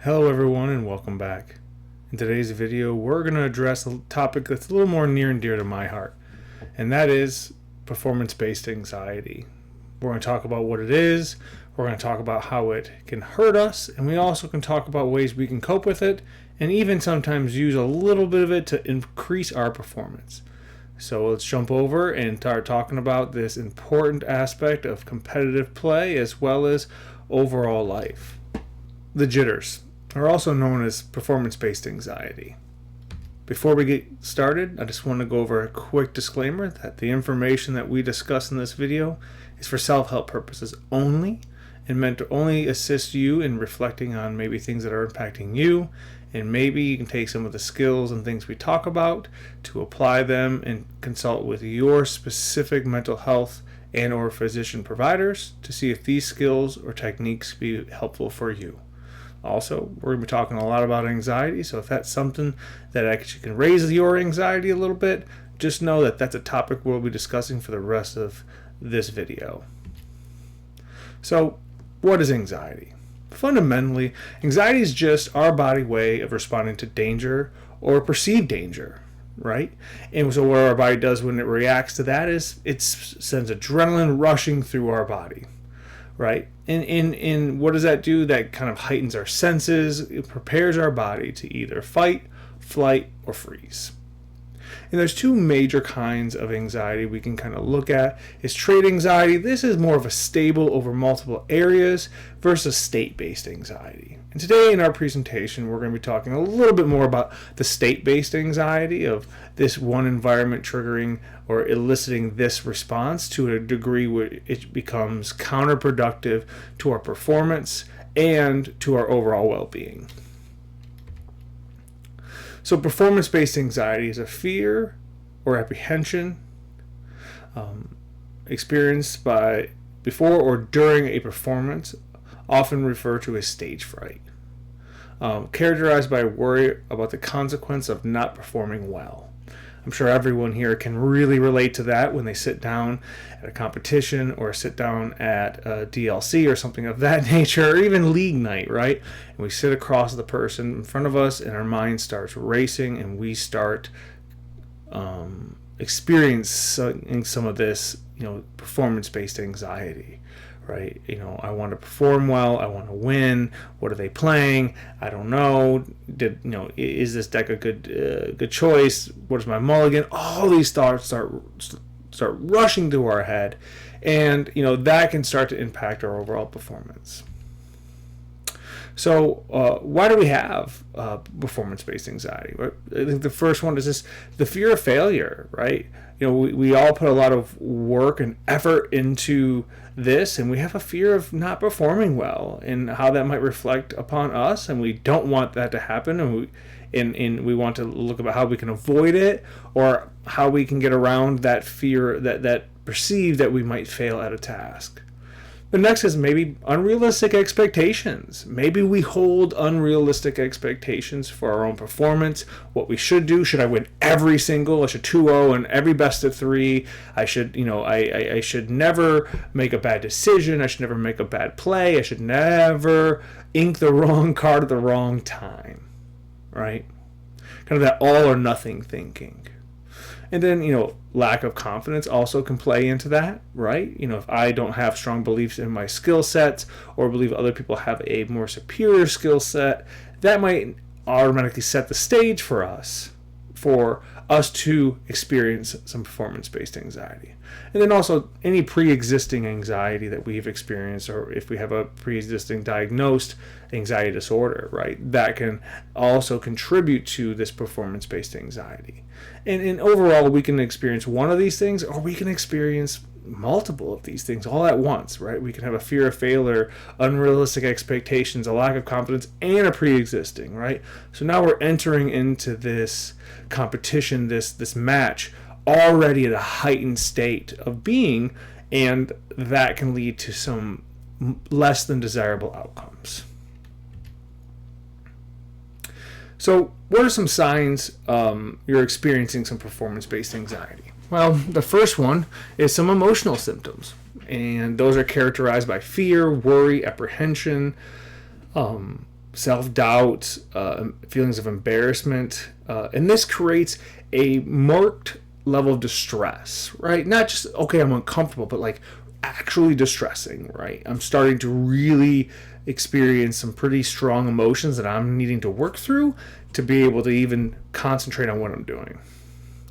Hello everyone and welcome back. In today's video we're going to address a topic that's a little more near and dear to my heart, and that is performance-based anxiety. We're going to talk about what it is, we're going to talk about how it can hurt us, and we also can talk about ways we can cope with it and even sometimes use a little bit of it to increase our performance. So let's jump over and start talking about this important aspect of competitive play as well as overall life. The jitters are also known as performance-based anxiety. Before we get started, I just want to go over a quick disclaimer that the information that we discuss in this video is for self-help purposes only and meant to only assist you in reflecting on maybe things that are impacting you, and maybe you can take some of the skills and things we talk about to apply them and consult with your specific mental health and or physician providers to see if these skills or techniques be helpful for you. Also, we're going to be talking a lot about anxiety, so if that's something that actually can raise your anxiety a little bit, just know that that's a topic we'll be discussing for the rest of this video. So, what is anxiety? Fundamentally, anxiety is just our body way of responding to danger or perceived danger, right? And so what our body does when it reacts to that is it sends adrenaline rushing through our body. Right? And what does that do? That kind of heightens our senses. It prepares our body to either fight, flight, or freeze. And there's two major kinds of anxiety we can kind of look at. Is trait anxiety. This is more of a stable over multiple areas versus state-based anxiety. And today in our presentation, we're going to be talking a little bit more about the state-based anxiety of this one environment triggering or eliciting this response to a degree where it becomes counterproductive to our performance and to our overall well-being. So performance-based anxiety is a fear or apprehension experienced by before or during a performance, often referred to as stage fright, characterized by worry about the consequence of not performing well. I'm sure everyone here can really relate to that when they sit down at a competition or sit down at a DLC or something of that nature, or even league night, right? And we sit across the person in front of us and our mind starts racing and we start experiencing some of this, performance-based anxiety. Right? I want to perform well. I want to win. What are they playing? I don't know. Is this deck a good choice? What is my mulligan? All these thoughts start rushing through our head, and that can start to impact our overall performance. So why do we have performance-based anxiety? I think the first one is just the fear of failure, right? We all put a lot of work and effort into this, and we have a fear of not performing well and how that might reflect upon us, and we don't want that to happen, and we want to look about how we can avoid it or how we can get around that fear that perceive that we might fail at a task. The next is maybe unrealistic expectations. Maybe we hold unrealistic expectations for our own performance, what we should do. Should I win every single? I should 2-0 and every best of 3. I should, I should never make a bad decision. I should never make a bad play. I should never ink the wrong card at the wrong time, right? Kind of that all or nothing thinking. And then, lack of confidence also can play into that, right? If I don't have strong beliefs in my skill sets or believe other people have a more superior skill set, that might automatically set the stage for us to experience some performance-based anxiety. And then also any pre-existing anxiety that we've experienced, or if we have a pre-existing diagnosed anxiety disorder, right, that can also contribute to this performance-based anxiety. And overall, we can experience one of these things, or we can experience multiple of these things all at once, right? We can have a fear of failure, unrealistic expectations, a lack of confidence, and a pre-existing, right? So now we're entering into this competition, this match, already at a heightened state of being, and that can lead to some less than desirable outcomes. So what are some signs you're experiencing some performance-based anxiety? Well, the first one is some emotional symptoms, and those are characterized by fear, worry, apprehension, self-doubt, feelings of embarrassment, and this creates a marked level of distress, right? Not just, okay, I'm uncomfortable, but like actually distressing, right? I'm starting to really experience some pretty strong emotions that I'm needing to work through to be able to even concentrate on what I'm doing.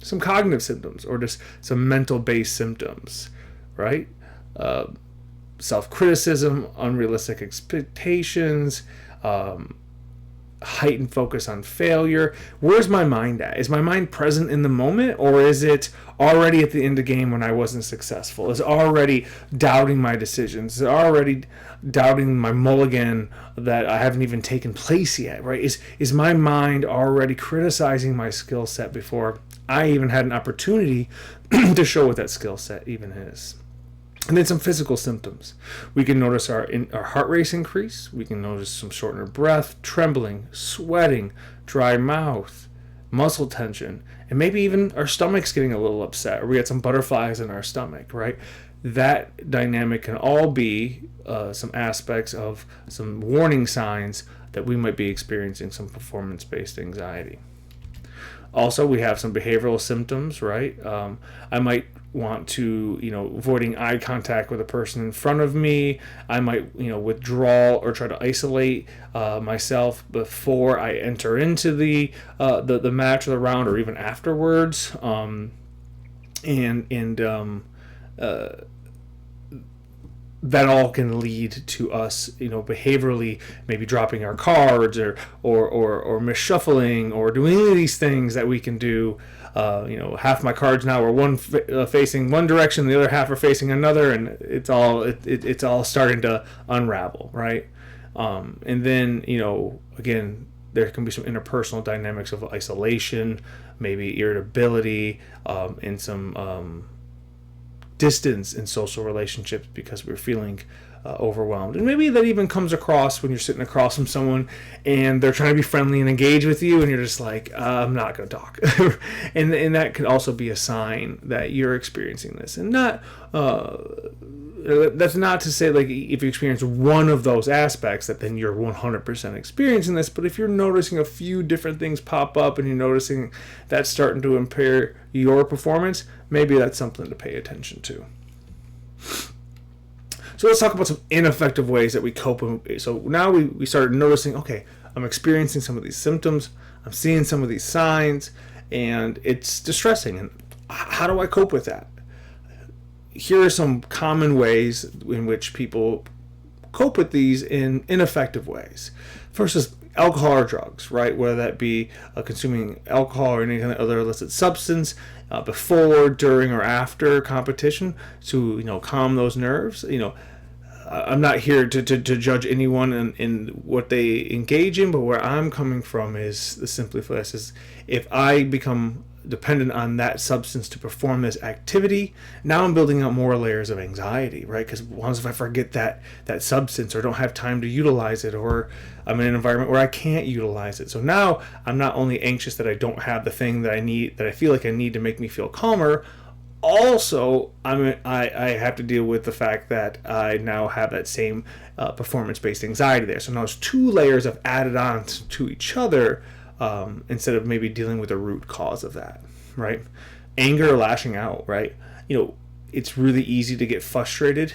Some cognitive symptoms or just some mental-based symptoms, right? Self-criticism, unrealistic expectations, heightened focus on failure. Where's my mind at? Is my mind present in the moment, or is it already at the end of the game when I wasn't successful? Is it already doubting my decisions? Is it already doubting my mulligan that I haven't even taken place yet, right? Is my mind already criticizing my skill set before I even had an opportunity to show what that skill set even is? And then some physical symptoms. We can notice our heart rate increase. We can notice some shortness of breath, trembling, sweating, dry mouth, muscle tension, and maybe even our stomach's getting a little upset, or we got some butterflies in our stomach, right? That dynamic can all be some aspects of some warning signs that we might be experiencing some performance-based anxiety. Also, we have some behavioral symptoms, right? I might want to, avoiding eye contact with a person in front of me. I might, withdraw or try to isolate myself before I enter into the match or the round, or even afterwards. That all can lead to us, behaviorally maybe dropping our cards or misshuffling or doing any of these things that we can do. Half my cards now are one facing one direction, the other half are facing another, and it's all starting to unravel, right? And then, again, there can be some interpersonal dynamics of isolation, maybe irritability, and some distance in social relationships because we're feeling overwhelmed. And maybe that even comes across when you're sitting across from someone and they're trying to be friendly and engage with you, and you're just like, I'm not going to talk. and that could also be a sign that you're experiencing this. And that's not to say, like, if you experience one of those aspects that then you're 100% experiencing this, but if you're noticing a few different things pop up and you're noticing that's starting to impair your performance, maybe that's something to pay attention to. So let's talk about some ineffective ways that we cope. So now we started noticing, okay, I'm experiencing some of these symptoms, I'm seeing some of these signs, and it's distressing. And how do I cope with that? Here are some common ways in which people cope with these in ineffective ways. First is alcohol or drugs, right? Whether that be consuming alcohol or any kind of other illicit substance before, during, or after competition to calm those nerves. I'm not here to judge anyone in what they engage in, but where I'm coming from is simply for this: is if I become dependent on that substance to perform this activity, now I'm building up more layers of anxiety, right? Because once if I forget that substance or don't have time to utilize it, or I'm in an environment where I can't utilize it, so now I'm not only anxious that I don't have the thing that I need, that I feel like I need to make me feel calmer, also I have to deal with the fact that I now have that same performance-based anxiety there. So now there's two layers of added on to each other, instead of maybe dealing with the root cause of that, right? Anger or lashing out, right? It's really easy to get frustrated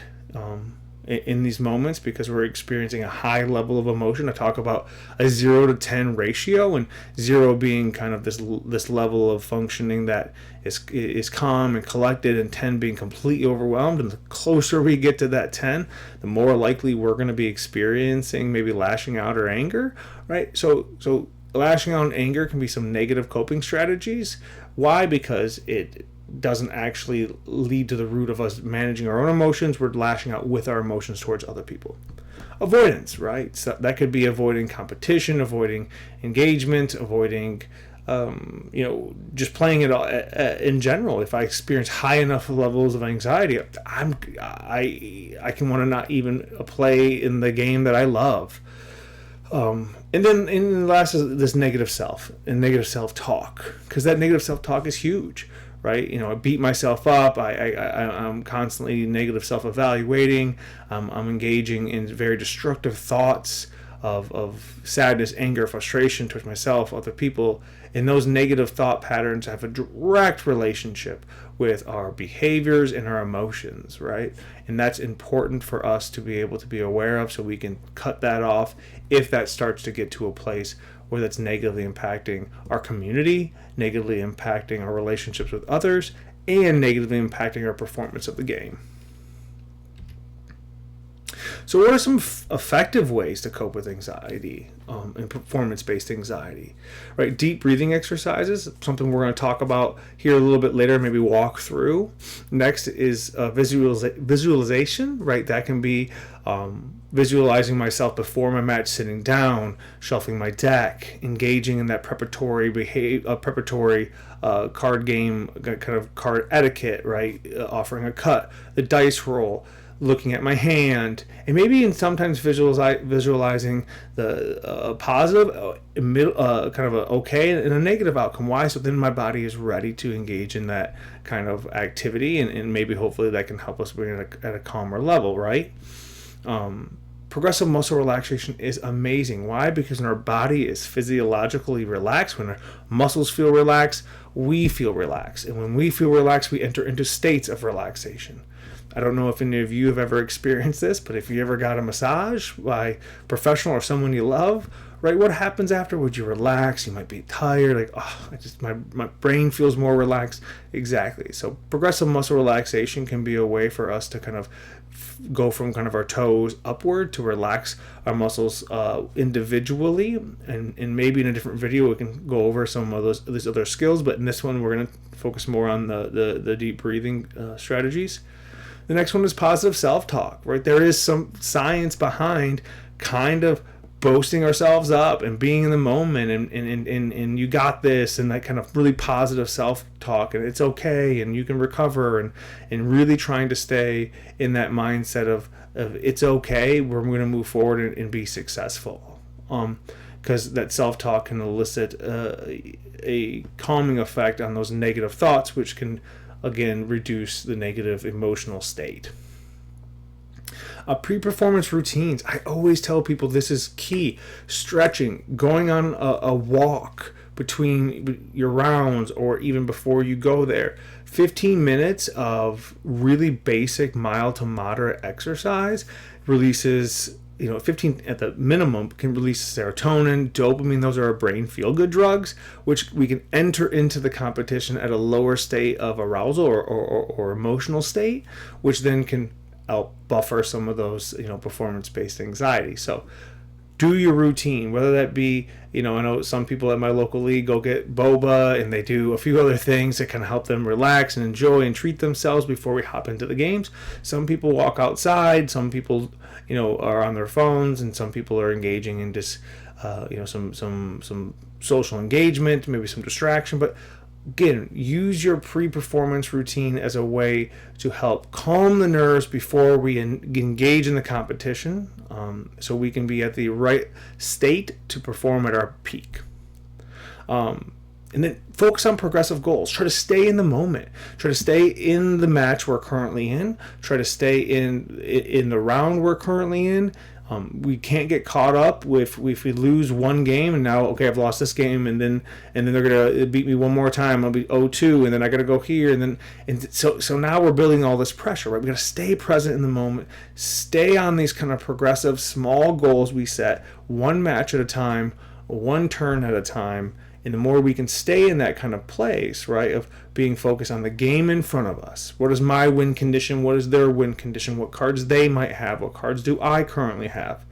in these moments because we're experiencing a high level of emotion. I talk about a 0 to 10 ratio, and 0 being kind of this level of functioning that is calm and collected, and 10 being completely overwhelmed. And the closer we get to that 10, the more likely we're going to be experiencing maybe lashing out or anger, right? So lashing out and anger can be some negative coping strategies. Why? Because it doesn't actually lead to the root of us managing our own emotions. We're lashing out with our emotions towards other people. Avoidance, right? So that could be avoiding competition, avoiding engagement, avoiding just playing it all in general. If I experience high enough levels of anxiety, I can want to not even play in the game that I love. And then last is this negative self and negative self-talk, because that negative self-talk is huge, right? I beat myself up. I'm constantly negative self-evaluating. I'm engaging in very destructive thoughts. of sadness, anger, frustration towards myself, other people. And those negative thought patterns have a direct relationship with our behaviors and our emotions, right? And that's important for us to be able to be aware of, so we can cut that off if that starts to get to a place where that's negatively impacting our community, negatively impacting our relationships with others, and negatively impacting our performance of the game. So what are some effective ways to cope with anxiety and performance-based anxiety? Right, deep breathing exercises, something we're going to talk about here a little bit later, maybe walk through. Next is visualization, right? That can be visualizing myself before my match, sitting down, shuffling my deck, engaging in that preparatory card game, kind of card etiquette, right? Offering a cut, the dice roll, looking at my hand, and maybe in sometimes visualizing the positive, kind of a okay and a negative outcome. Why? So then my body is ready to engage in that kind of activity, and maybe hopefully that can help us bring it at a calmer level, right? Progressive muscle relaxation is amazing. Why? Because when our body is physiologically relaxed, when our muscles feel relaxed, we feel relaxed. And when we feel relaxed, we enter into states of relaxation. I don't know if any of you have ever experienced this, but if you ever got a massage by a professional or someone you love, right, what happens afterwards? You relax, you might be tired, like, oh, my brain feels more relaxed. Exactly. So progressive muscle relaxation can be a way for us to kind of go from kind of our toes upward to relax our muscles individually, and maybe in a different video we can go over some of these other skills, but in this one we're going to focus more on the deep breathing strategies. The next one is positive self-talk, right? There is some science behind kind of boasting ourselves up and being in the moment, and you got this, and that kind of really positive self-talk, and it's okay, and you can recover, and really trying to stay in that mindset of it's okay, we're going to move forward and be successful. Because that self-talk can elicit a calming effect on those negative thoughts, which can again reduce the negative emotional state. Pre-performance routines. I always tell people this is key. Stretching, going on a walk between your rounds or even before you go there. 15 minutes of really basic mild to moderate exercise releases, 15 at the minimum, can release serotonin, dopamine. Those are our brain feel-good drugs, which we can enter into the competition at a lower state of arousal or emotional state, which then can help buffer some of those, performance-based anxiety. So do your routine, whether that be, I know some people at my local league go get boba, and they do a few other things that can help them relax and enjoy and treat themselves before we hop into the games. Some people walk outside, some people, are on their phones, and some people are engaging in just, some social engagement, maybe some distraction. But again, use your pre-performance routine as a way to help calm the nerves before we engage in the competition, so we can be at the right state to perform at our peak. And then focus on progressive goals. Try to stay in the moment. Try to stay in the match we're currently in. Try to stay in the round we're currently in. We can't get caught up with if we lose one game and now, okay, I've lost this game, and then they're gonna beat me one more time. I'll be 0-2, and then I gotta go here, and so now we're building all this pressure, right? We gotta stay present in the moment, stay on these kind of progressive small goals we set, one match at a time, one turn at a time. And the more we can stay in that kind of place, right, of being focused on the game in front of us. What is my win condition? What is their win condition? What cards they might have? What cards do I currently have?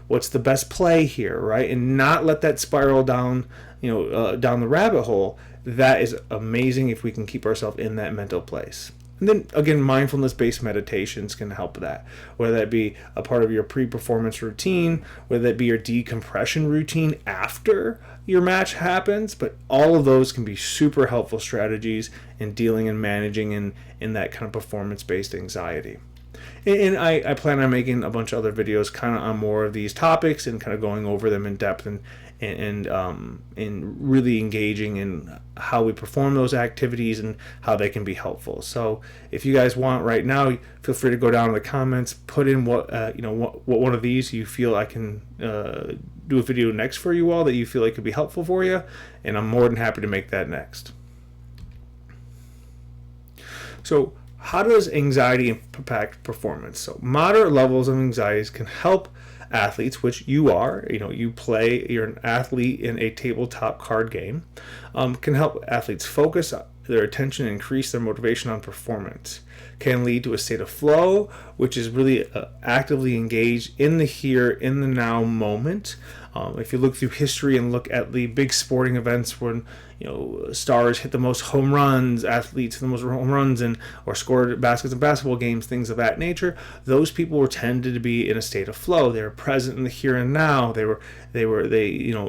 What's the best play here, right? And not let that spiral down, down the rabbit hole. That is amazing if we can keep ourselves in that mental place. And then, again, mindfulness-based meditations can help that, whether that be a part of your pre-performance routine, whether that be your decompression routine after your match happens. But all of those can be super helpful strategies in dealing and managing in that kind of performance-based anxiety. And I plan on making a bunch of other videos kind of on more of these topics and kind of going over them in depth and and really engaging in how we perform those activities and how they can be helpful. So if you guys want right now, feel free to go down in the comments, put in what one of these you feel I can do a video next for you all that you feel like could be helpful for you, and I'm more than happy to make that next. So how does anxiety impact performance? So moderate levels of anxieties can help athletes, which you are, you're an athlete in a tabletop card game, can help athletes focus their attention and increase their motivation on performance. Can lead to a state of flow, which is really actively engaged in the here, in the now moment. If you look through history and look at the big sporting events when stars hit the most home runs, athletes hit the most home runs, or scored baskets in basketball games, things of that nature, those people were tended to be in a state of flow. They were present in the here and now.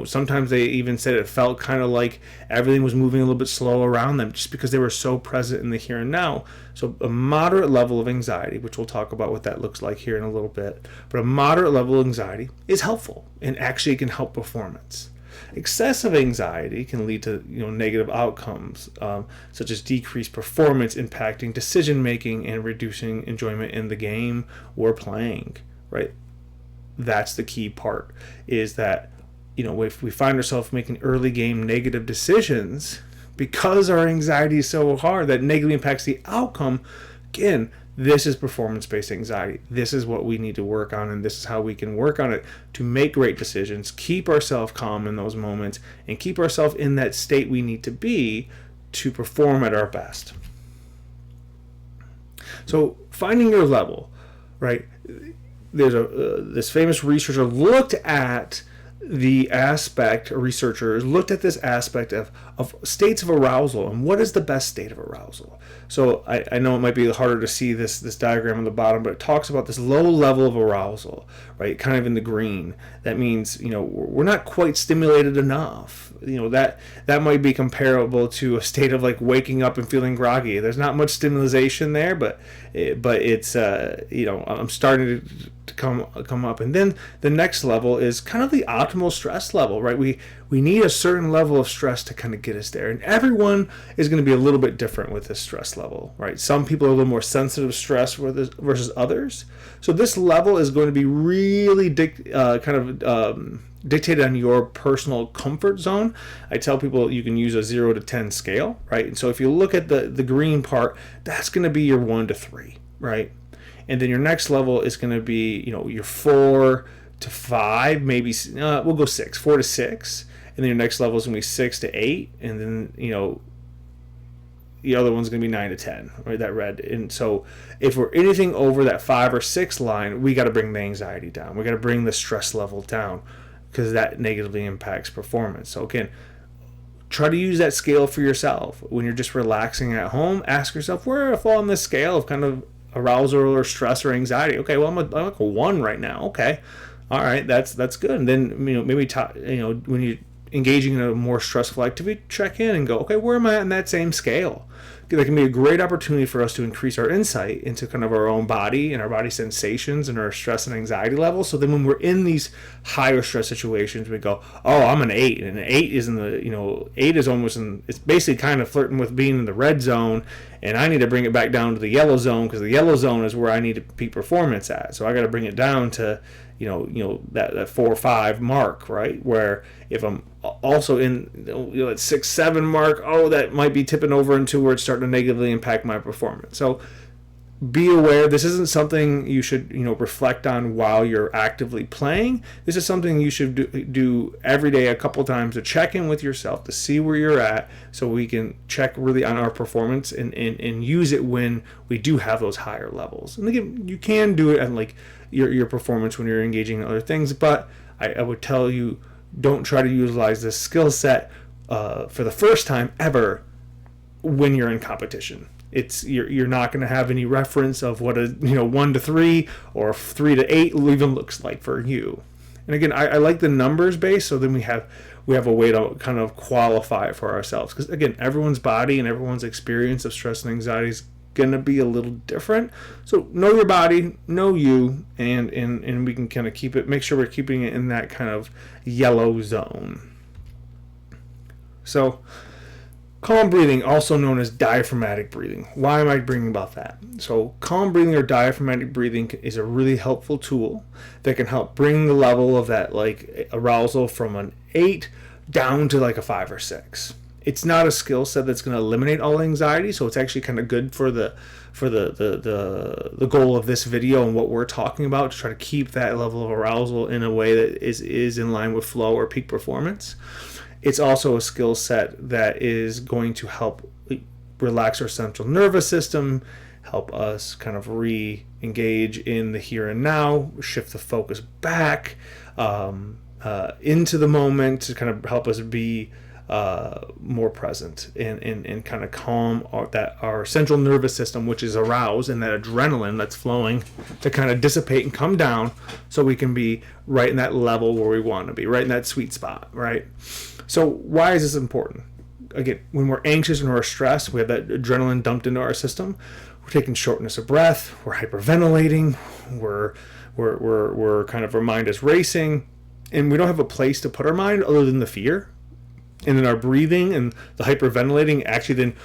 Sometimes they even said it felt kind of like everything was moving a little bit slow around them, just because they were so present in the here and now. So a moderate level of anxiety, which we'll talk about what that looks like here in a little bit, but a moderate level of anxiety is helpful and actually can help performance. Excessive anxiety can lead to negative outcomes, such as decreased performance, impacting decision making and reducing enjoyment in the game we're playing. Right, that's the key part. Is that if we find ourselves making early game negative decisions because our anxiety is so hard that negatively impacts the outcome, again, this is performance-based anxiety. This is what we need to work on, and this is how we can work on it to make great decisions, keep ourselves calm in those moments, and keep ourselves in that state we need to be to perform at our best. So finding your level, right? There's this famous researcher looked at the aspect, researchers looked at this aspect of states of arousal and what is the best state of arousal. So I know it might be harder to see this diagram on the bottom, but it talks about this low level of arousal, right? Kind of in the green. That means, we're not quite stimulated enough. That might be comparable to a state of like waking up and feeling groggy. There's not much stimulation there, but it's I'm starting to come up. And then the next level is kind of the optimal stress level, right? We need a certain level of stress to kind of get us there, and everyone is going to be a little bit different with this stress level, right? Some people are a little more sensitive to stress versus others. So this level is going to be really dictated on your personal comfort zone. I tell people you can use a 0 to 10 scale, right? And so if you look at the green part, that's going to be your 1 to 3, right? And then your next level is going to be, your 4 to 5, maybe we'll go 6, 4 to 6. And then your next level is going to be 6 to 8. And then, the other one's going to be 9 to 10, right? That red. And so if we're anything over that 5 or 6 line, we got to bring the anxiety down. We got to bring the stress level down, because that negatively impacts performance. So again, try to use that scale for yourself. When you're just relaxing at home, ask yourself, where do I fall on this scale of kind of arousal or stress or anxiety? Okay, well, I'm like a 1 right now. Okay, all right, that's good. And then maybe when you're engaging in a more stressful activity, check in and go, okay, where am I at in that same scale? That can be a great opportunity for us to increase our insight into kind of our own body and our body sensations and our stress and anxiety levels. So then when we're in these higher stress situations, we go, oh, I'm an 8. And an 8 is 8 is almost it's basically kind of flirting with being in the red zone. And I need to bring it back down to the yellow zone, because the yellow zone is where I need to peak performance at. So I got to bring it down to that 4 or 5 mark, right? Where if I'm also in that 6, 7 mark, that might be tipping over into where it's starting to negatively impact my performance. So be aware, this isn't something you should reflect on while you're actively playing. This is something you should do every day, a couple times, to check in with yourself, to see where you're at, so we can check really on our performance and use it when we do have those higher levels. And again, you can do it on like your performance when you're engaging in other things, but I would tell you, don't try to utilize this skill set for the first time ever when you're in competition. You're not going to have any reference of what a 1 to 3 or 3 to 8 even looks like for you. And again, I like the numbers base, so then we have a way to kind of qualify it for ourselves, because again, everyone's body and everyone's experience of stress and anxiety is going to be a little different. So know your body, know you, and we can kind of keep it, make sure we're keeping it in that kind of yellow zone. So calm breathing, also known as diaphragmatic breathing. Why am I bringing about that? So calm breathing or diaphragmatic breathing is a really helpful tool that can help bring the level of that like arousal from an 8 down to like a 5 or 6. It's not a skill set that's going to eliminate all anxiety, so it's actually kind of good for the goal of this video and what we're talking about, to try to keep that level of arousal in a way that is in line with flow or peak performance. It's also a skill set that is going to help relax our central nervous system, help us kind of re-engage in the here and now, shift the focus back into the moment to kind of help us be more present and kind of calm our central nervous system, which is aroused, and that adrenaline that's flowing to kind of dissipate and come down, so we can be right in that level where we want to be, right in that sweet spot, right? So why is this important? Again, when we're anxious and we're stressed, we have that adrenaline dumped into our system. We're taking shortness of breath. We're hyperventilating. We're kind of, our mind is racing, and we don't have a place to put our mind other than the fear. And then our breathing and the hyperventilating actually then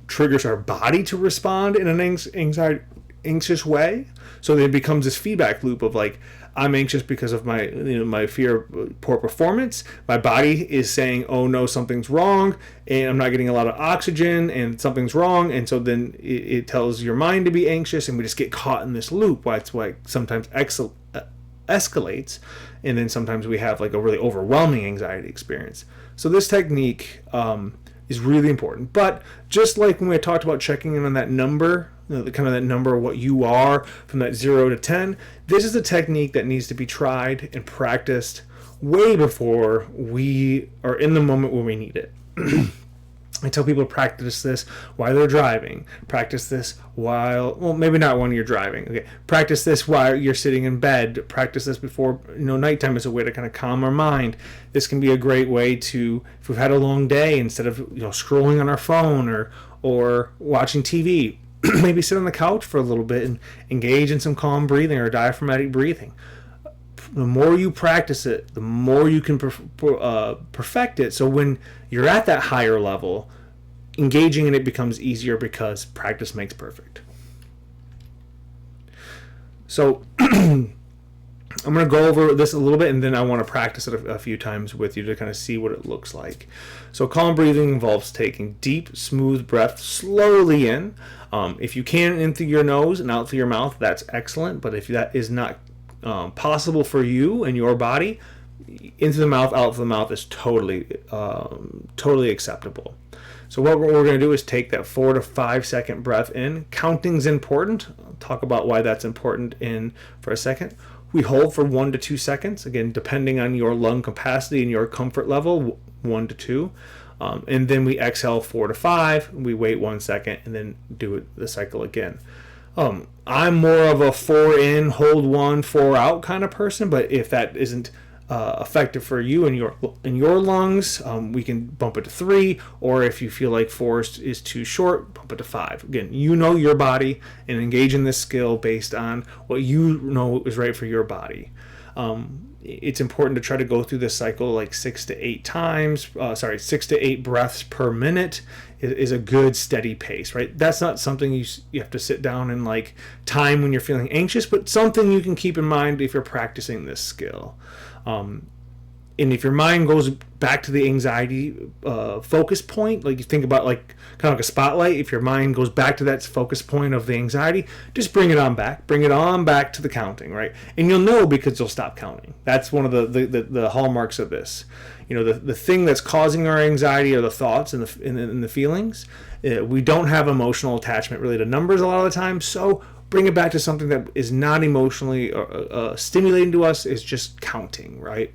triggers our body to respond in an anxious way. So then it becomes this feedback loop of like, I'm anxious because of my fear of poor performance. My body is saying, oh no, something's wrong, and I'm not getting a lot of oxygen, and something's wrong. And so then it tells your mind to be anxious, and we just get caught in this loop. That's why it sometimes escalates, and then sometimes we have like a really overwhelming anxiety experience. So this technique is really important. But just like when we talked about checking in on that number, the kind of that number of what you are from that 0 to 10, this is a technique that needs to be tried and practiced way before we are in the moment where we need it. I tell people to practice this while they're driving. Practice this while, well, maybe not when you're driving. Okay, practice this while you're sitting in bed. Practice this before, nighttime, as a way to kind of calm our mind. This can be a great way to, if we've had a long day, instead of scrolling on our phone or watching TV, maybe sit on the couch for a little bit and engage in some calm breathing or diaphragmatic breathing. The more you practice it, the more you can perfect it. So when you're at that higher level, engaging in it becomes easier because practice makes perfect. So I'm going to go over this a little bit, and then I want to practice it a few times with you to kind of see what it looks like. So calm breathing involves taking deep, smooth breath slowly in. If you can, in through your nose and out through your mouth, that's excellent. But if that is not possible for you and your body, into the mouth, out of the mouth is totally acceptable. So what we're going to do is take that 4 to 5 second breath in. Counting's important. I'll talk about why that's important in for a second. We hold for 1 to 2 seconds, again, depending on your lung capacity and your comfort level, 1 to 2. And then we exhale 4 to 5. We wait 1 second and then do the cycle again. I'm more of a 4 in, hold 1, 4 out kind of person, but if that isn't effective for you and your lungs, we can bump it to 3, or if you feel like 4 is too short, bump it to 5. Again, your body, and engage in this skill based on what you know is right for your body. It's important to try to go through this cycle like 6 to 8 times. 6 to 8 breaths per minute is a good steady pace, right? That's not something you have to sit down and like time when you're feeling anxious, but something you can keep in mind if you're practicing this skill. And if your mind goes back to the anxiety focus point, like you think about like kind of like a spotlight, if your mind goes back to that focus point of the anxiety, just bring it on back to the counting, right? And you'll know because you'll stop counting. That's one of the hallmarks of this. The thing that's causing our anxiety are the thoughts and the feelings. We don't have emotional attachment really to numbers a lot of the time, so bring it back to something that is not emotionally stimulating to us, is just counting, right?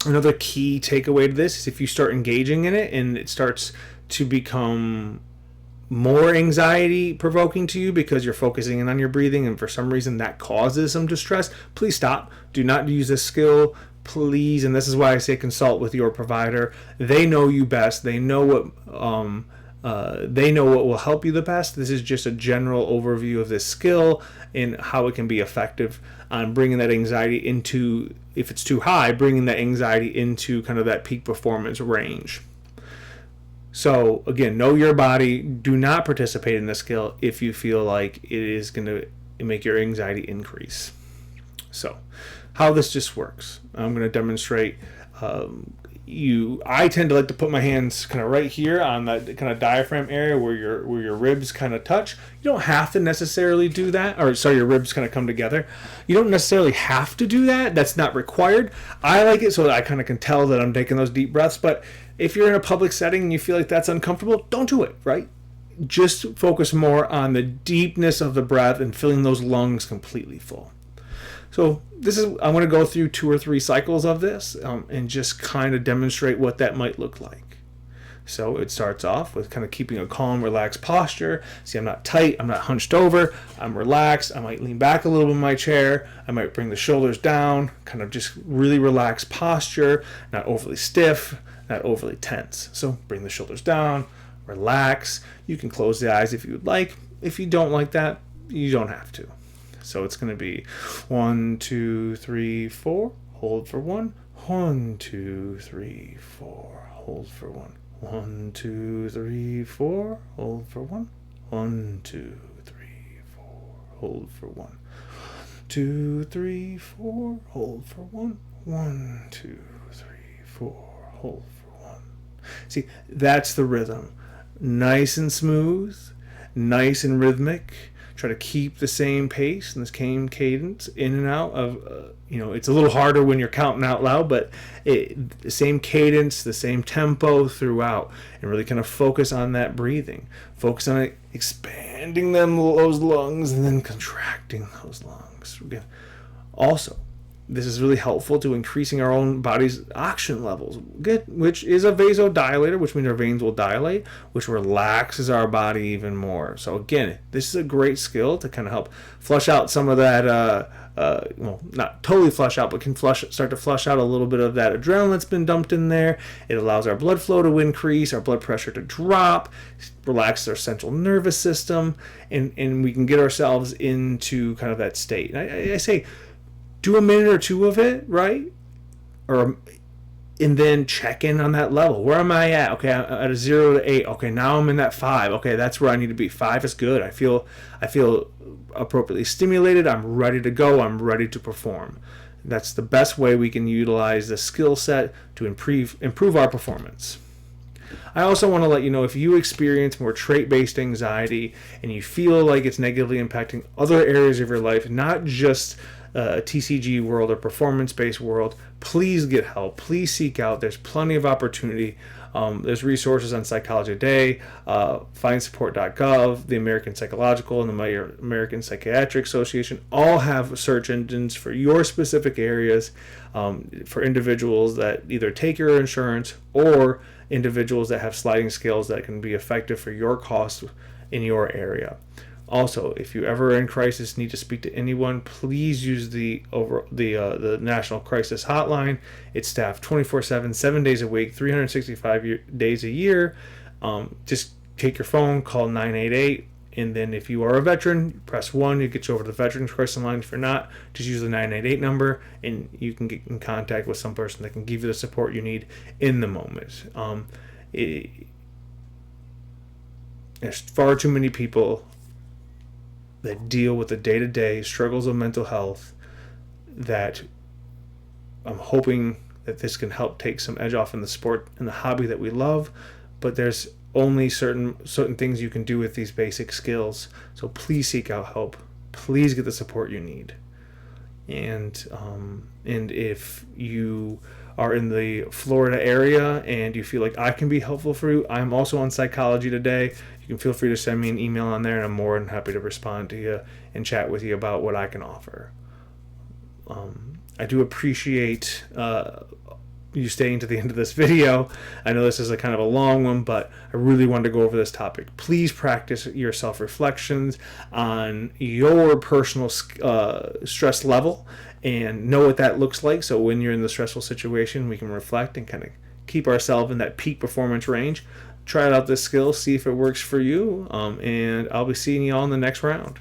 Another key takeaway to this is if you start engaging in it and it starts to become more anxiety provoking to you because you're focusing in on your breathing and for some reason that causes some distress, please stop. Do not use this skill, please. And this is why I say consult with your provider. They know you best. They know They know what will help you the best. This is just a general overview of this skill and how it can be effective on bringing that anxiety into, if it's too high, bringing that anxiety into kind of that peak performance range. So again, know your body. Do not participate in this skill if you feel like it is going to make your anxiety increase. So how this just works, I'm going to demonstrate. I tend to like to put my hands kind of right here on that kind of diaphragm area where your ribs kind of touch. You don't have to necessarily do that, or sorry, your ribs kind of come together. You don't necessarily have to do that. That's not required. I like it so that I kind of can tell that I'm taking those deep breaths. But if you're in a public setting and you feel like that's uncomfortable, don't do it, right? Just focus more on the deepness of the breath and filling those lungs completely full. So I'm going to go through 2 or 3 cycles of this and just kind of demonstrate what that might look like. So it starts off with kind of keeping a calm, relaxed posture. See, I'm not tight. I'm not hunched over. I'm relaxed. I might lean back a little in my chair. I might bring the shoulders down, kind of just really relaxed posture, not overly stiff, not overly tense. So bring the shoulders down, relax. You can close the eyes if you would like. If you don't like that, you don't have to. So it's going to be 1, 2, 3, 4. Hold for 1. 1, 2, 3, 4. Hold for 1. 1, 2, 3, 4. Hold for 1. 1, 2, 3, 4. Hold for 1. 2, 3, 4. Hold for 1. 1, 2, 3, 4. Hold for 1. See, that's the rhythm. Nice and smooth, nice and rhythmic. Try to keep the same pace and the same cadence in and out of, it's a little harder when you're counting out loud, but the same cadence, the same tempo throughout, and really kind of focus on that breathing. Focus on it, expanding those lungs and then contracting those lungs. Again, also, this is really helpful to increasing our own body's oxygen levels, which is a vasodilator, which means our veins will dilate, which relaxes our body even more. So again, this is a great skill to kind of help flush out some of that, not totally flush out, but can start to flush out a little bit of that adrenaline that's been dumped in there. It allows our blood flow to increase, our blood pressure to drop, relaxes our central nervous system, and we can get ourselves into kind of that state. And I say, do a minute or 2 of it, right? And then check in on that level. Where am I at? Okay, I'm at a 0 to 8. Okay, now I'm in that 5. Okay, that's where I need to be. 5 is good. I feel appropriately stimulated. I'm ready to go. I'm ready to perform. That's the best way we can utilize the skill set to improve our performance. I also want to let you know, if you experience more trait-based anxiety and you feel like it's negatively impacting other areas of your life, not just a TCG world or performance-based world, please get help. Please seek out. There's plenty of opportunity. There's resources on Psychology Today, findsupport.gov, the American Psychological and the American Psychiatric Association all have search engines for your specific areas, for individuals that either take your insurance or individuals that have sliding scales that can be effective for your costs in your area. Also, if you ever are in crisis, need to speak to anyone, please use the National Crisis Hotline. It's staffed 24/7, 7 days a week, 365 days a year. Just take your phone, call 988, and then if you are a veteran, press 1. It gets you over to the Veterans Crisis Line. If you're not, just use the 988 number, and you can get in contact with some person that can give you the support you need in the moment. There's far too many people that deal with the day-to-day struggles of mental health that I'm hoping that this can help take some edge off in the sport and the hobby that we love. But there's only certain things you can do with these basic skills. So please seek out help. Please get the support you need. And if you are in the Florida area and you feel like I can be helpful for you, I'm also on Psychology Today. You can feel free to send me an email on there, and I'm more than happy to respond to you and chat with you about what I can offer. I do appreciate you staying to the end of this video. I know this is a kind of a long one, but I really wanted to go over this topic. Please practice your self-reflections on your personal stress level and know what that looks like. So when you're in the stressful situation, we can reflect and kind of keep ourselves in that peak performance range. try out this skill, see if it works for you, and I'll be seeing you all in the next round.